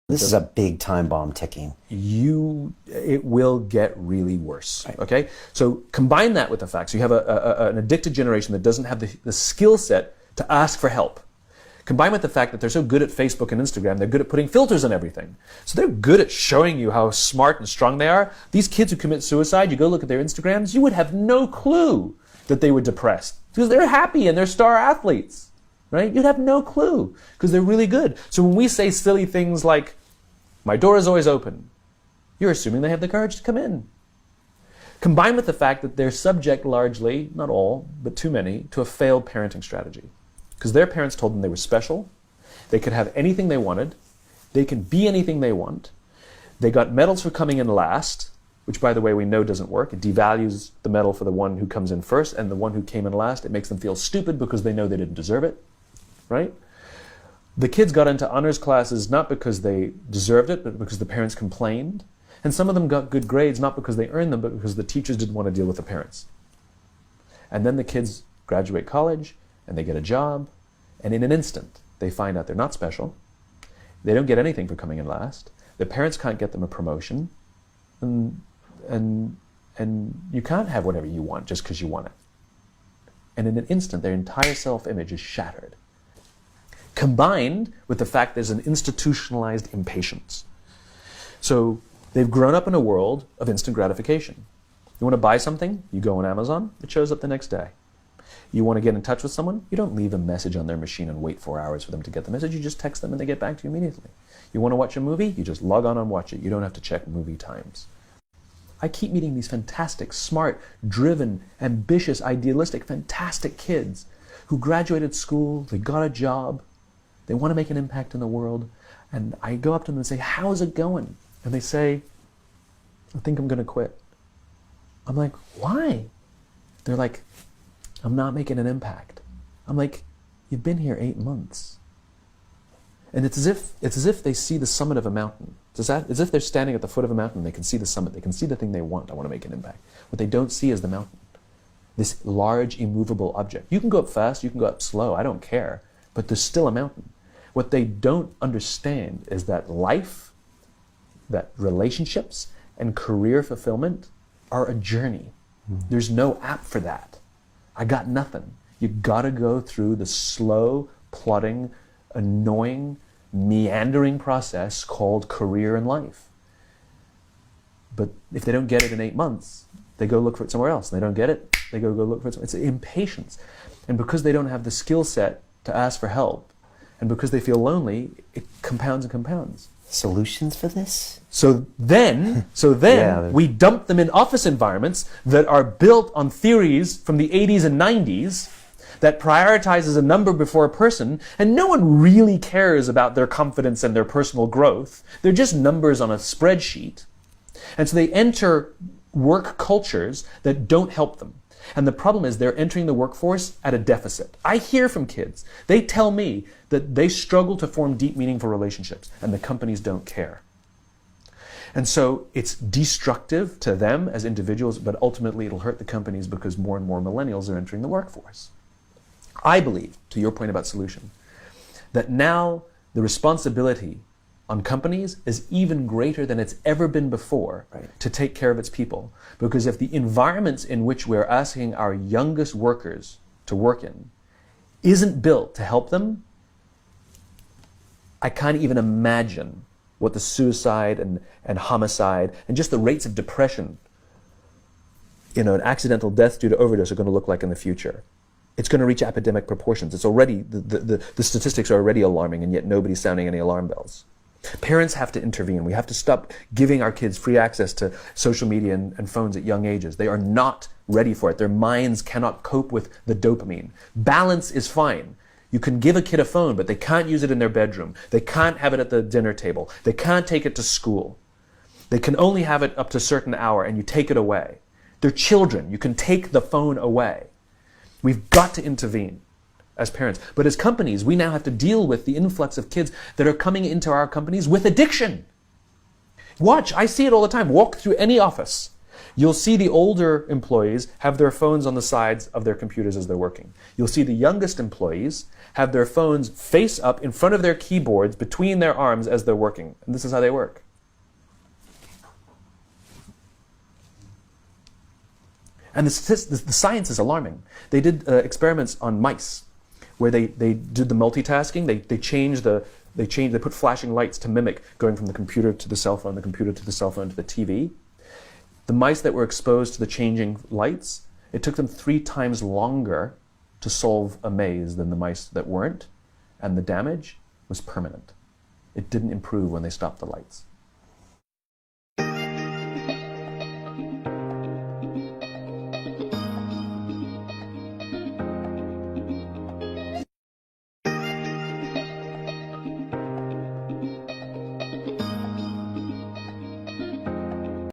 This is a big time bomb ticking. It will get really worse, right. Okay? So combine that with the fact, so you have an addicted generation that doesn't have the skill set to ask for help. Combined with the fact that they're so good at Facebook and Instagram, they're good at putting filters on everything. So they're good at showing you how smart and strong they are. These kids who commit suicide, you go look at their Instagrams, you would have no clue that they were depressed because they're happy and they're star athletes, right? You'd have no clue because they're really good. So when we say silly things like, my door is always open, you're assuming they have the courage to come in. Combined with the fact that they're subject largely, not all, but too many, to a failed parenting strategy. Because their parents told them they were special, they could have anything they wanted, they can be anything they want, they got medals for coming in last, which by the way we know doesn't work. It devalues the medal for the one who comes in first, and the one who came in last, it makes them feel stupid because they know they didn't deserve it, right? The kids got into honors classes not because they deserved it, but because the parents complained. And some of them got good grades not because they earned them, but because the teachers didn't want to deal with the parents. And then the kids graduate college, and they get a job, and in an instant, they find out they're not special. They don't get anything for coming in last. Their parents can't get them a promotion, and you can't have whatever you want just because you want it. And in an instant, their entire self-image is shattered. Combined with the fact there's an institutionalized impatience. So they've grown up in a world of instant gratification. You want to buy something? You go on Amazon, it shows up the next day. You want to get in touch with someone? You don't leave a message on their machine and wait 4 hours for them to get the message. You just text them and they get back to you immediately. You want to watch a movie? You just log on and watch it. You don't have to check movie times. I keep meeting these fantastic, smart, driven, ambitious, idealistic, fantastic kids who graduated school, they got a job, they want to make an impact in the world, and I go up to them and say, how's it going? And they say, I think I'm going to quit. I'm like, why? They're like, I'm not making an impact. I'm like, you've been here 8 months. And it's as if they see the summit of a mountain. It's as if they're standing at the foot of a mountain and they can see the summit. They can see the thing they want. I want to make an impact. What they don't see is the mountain. This large, immovable object. You can go up fast, you can go up slow, I don't care. But there's still a mountain. What they don't understand is that life, that relationships, and career fulfillment are a journey. Mm-hmm. There's no app for that. I got nothing. You gotta go through the slow, plodding, annoying, meandering process called career and life. But if they don't get it in 8 months, they go look for it somewhere else. They don't get it, they go look for it somewhere. It's impatience. And because they don't have the skill set to ask for help, and because they feel lonely, it compounds and compounds. Solutions for this? So then yeah, we dump them in office environments that are built on theories from the 80s and 90s that prioritizes a number before a person, and no one really cares about their confidence and their personal growth. They're just numbers on a spreadsheet. And so they enter work cultures that don't help them. And the problem is they're entering the workforce at a deficit. I hear from kids. They tell me that they struggle to form deep, meaningful relationships, and the companies don't care. And so it's destructive to them as individuals, but ultimately it'll hurt the companies because more and more millennials are entering the workforce. I believe, to your point about solution, that now the responsibility on companies is even greater than it's ever been before, right, to take care of its people. Because if the environments in which we're asking our youngest workers to work in isn't built to help them, I can't even imagine what the suicide and homicide and just the rates of depression, and accidental deaths due to overdose are going to look like in the future. It's going to reach epidemic proportions. It's already, the statistics are already alarming, and yet nobody's sounding any alarm bells. Parents have to intervene. We have to stop giving our kids free access to social media and phones at young ages. They are not ready for it. Their minds cannot cope with the dopamine. Balance is fine. You can give a kid a phone, but they can't use it in their bedroom. They can't have it at the dinner table. They can't take it to school. They can only have it up to a certain hour, and you take it away. They're children. You can take the phone away. We've got to intervene as parents. But as companies, we now have to deal with the influx of kids that are coming into our companies with addiction. Watch, I see it all the time. Walk through any office. You'll see the older employees have their phones on the sides of their computers as they're working. You'll see the youngest employees have their phones face up in front of their keyboards between their arms as they're working. And this is how they work. And the science is alarming. They did experiments on mice where they did the multitasking. They put flashing lights to mimic going from the computer to the cell phone, the computer to the cell phone to the TV. The mice that were exposed to the changing lights, it took them 3 times longer to solve a maze than the mice that weren't, and the damage was permanent. It didn't improve when they stopped the lights.